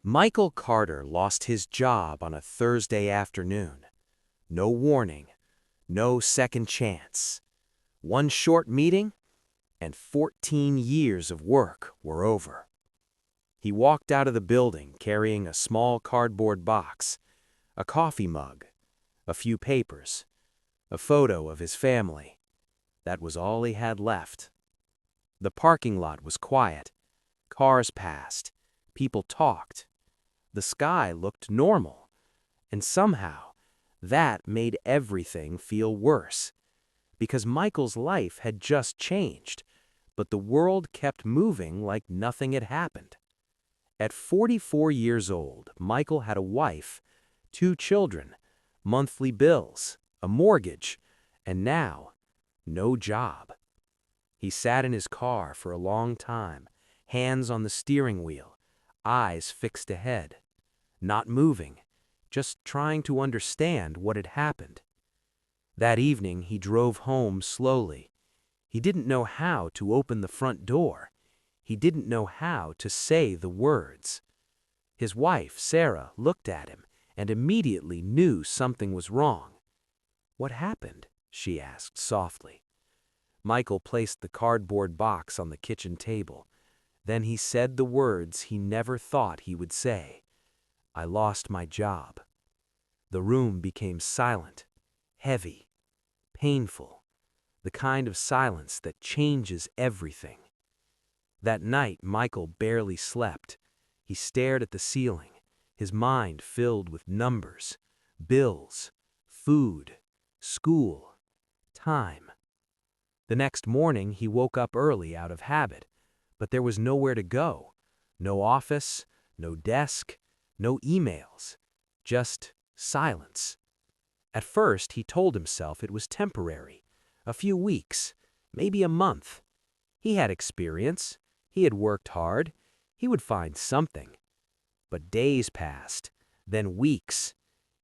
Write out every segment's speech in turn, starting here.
Michael Carter lost his job on a Thursday afternoon. No warning, no second chance. One short meeting, and 14 years of work were over. He walked out of the building carrying a small cardboard box, a coffee mug, a few papers, a photo of his family. That was all he had left. The parking lot was quiet. Cars passed. People talked. The sky looked normal. And somehow, that made everything feel worse. Because Michael's life had just changed, but the world kept moving like nothing had happened. At 44 years old, Michael had a wife, 2 children, monthly bills, a mortgage, and now, no job. He sat in his car for a long time, hands on the steering wheel, eyes fixed ahead, not moving, just trying to understand what had happened. That evening, he drove home slowly. He didn't know how to open the front door. He didn't know how to say the words. His wife, Sarah, looked at him and immediately knew something was wrong. "What happened?" she asked softly. Michael placed the cardboard box on the kitchen table. Then he said the words he never thought he would say. "I lost my job." The room became silent, heavy, painful, the kind of silence that changes everything. That night, Michael barely slept. He stared at the ceiling, his mind filled with numbers, bills, food, school, time. The next morning, he woke up early out of habit, but there was nowhere to go. No office, no desk, no emails, just silence. At first, he told himself it was temporary, a few weeks, maybe a month. He had experience, he had worked hard, he would find something. But days passed, then weeks.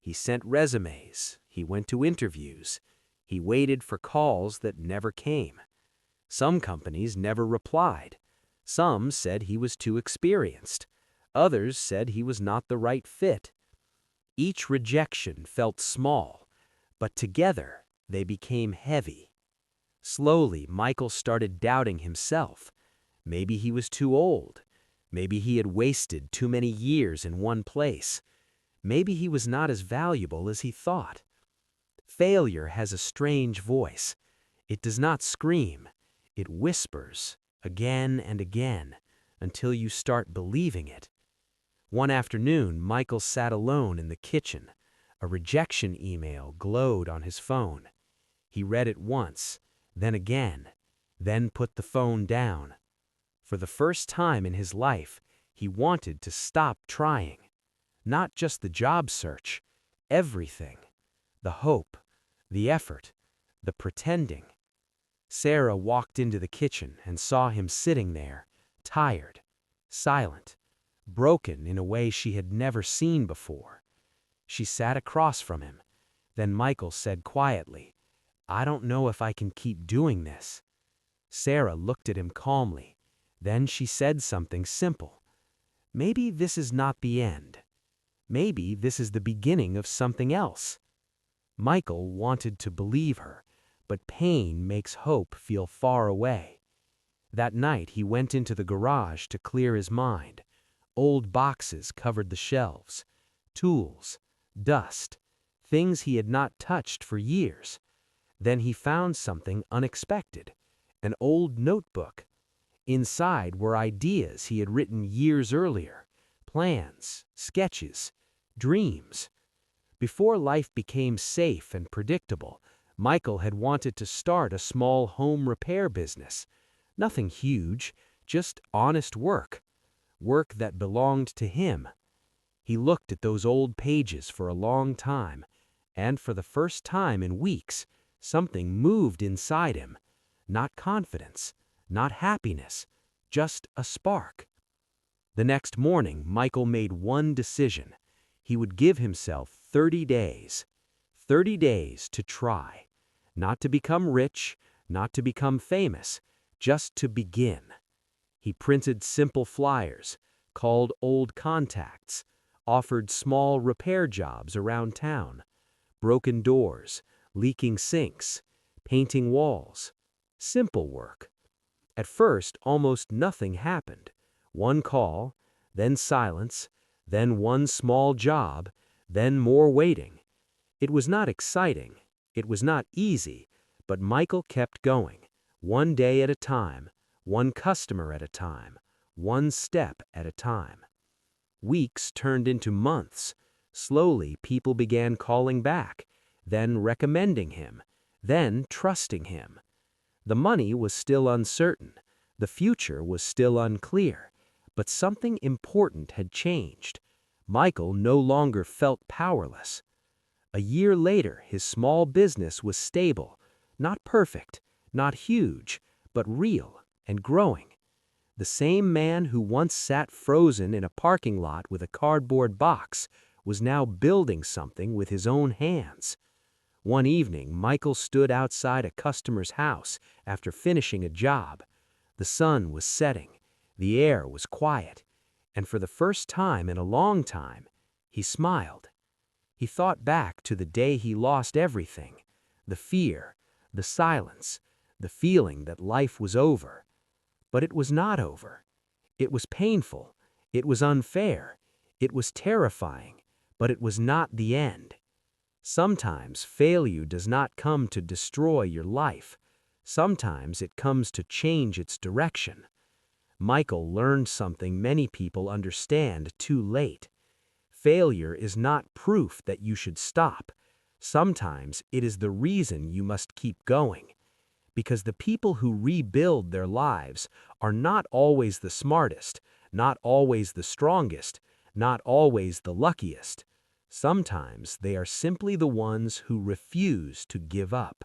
He sent resumes, he went to interviews, he waited for calls that never came. Some companies never replied. Some said he was too experienced. Others said he was not the right fit. Each rejection felt small, but together they became heavy. Slowly, Michael started doubting himself. Maybe he was too old. Maybe he had wasted too many years in one place. Maybe he was not as valuable as he thought. Failure has a strange voice. It does not scream. It whispers again and again until you start believing it. One afternoon, Michael sat alone in the kitchen. A rejection email glowed on his phone. He read it once, then again, then put the phone down. For the first time in his life, he wanted to stop trying. Not just the job search, everything. The hope, the effort, the pretending. Sarah walked into the kitchen and saw him sitting there, tired, silent, broken in a way she had never seen before. She sat across from him. Then Michael said quietly, "I don't know if I can keep doing this." Sarah looked at him calmly. Then she said something simple. "Maybe this is not the end. Maybe this is the beginning of something else." Michael wanted to believe her, but pain makes hope feel far away. That night he went into the garage to clear his mind. Old boxes covered the shelves. Tools, dust, things he had not touched for years. Then he found something unexpected, an old notebook. Inside were ideas he had written years earlier, plans, sketches, dreams. Before life became safe and predictable, Michael had wanted to start a small home repair business. Nothing huge, just honest work. Work that belonged to him. He looked at those old pages for a long time, and for the first time in weeks, something moved inside him. Not confidence, not happiness, just a spark. The next morning, Michael made one decision. He would give himself 30 days. 30 days to try. Not to become rich, not to become famous, just to begin. He printed simple flyers, called old contacts, offered small repair jobs around town, broken doors, leaking sinks, painting walls. Simple work. At first, almost nothing happened. One call, then silence, then one small job, then more waiting. It was not exciting, it was not easy, but Michael kept going, one day at a time, one customer at a time, one step at a time. Weeks turned into months. Slowly, people began calling back, then recommending him, then trusting him. The money was still uncertain, the future was still unclear, but something important had changed. Michael no longer felt powerless. A year later, his small business was stable, not perfect, not huge, but real and growing. The same man who once sat frozen in a parking lot with a cardboard box was now building something with his own hands. One evening, Michael stood outside a customer's house after finishing a job. The sun was setting, the air was quiet, and for the first time in a long time, he smiled. He thought back to the day he lost everything, the fear, the silence, the feeling that life was over. But it was not over. It was painful, it was unfair, it was terrifying, but it was not the end. Sometimes failure does not come to destroy your life. Sometimes it comes to change its direction. Michael learned something many people understand too late. Failure is not proof that you should stop. Sometimes it is the reason you must keep going. Because the people who rebuild their lives are not always the smartest, not always the strongest, not always the luckiest. Sometimes they are simply the ones who refuse to give up.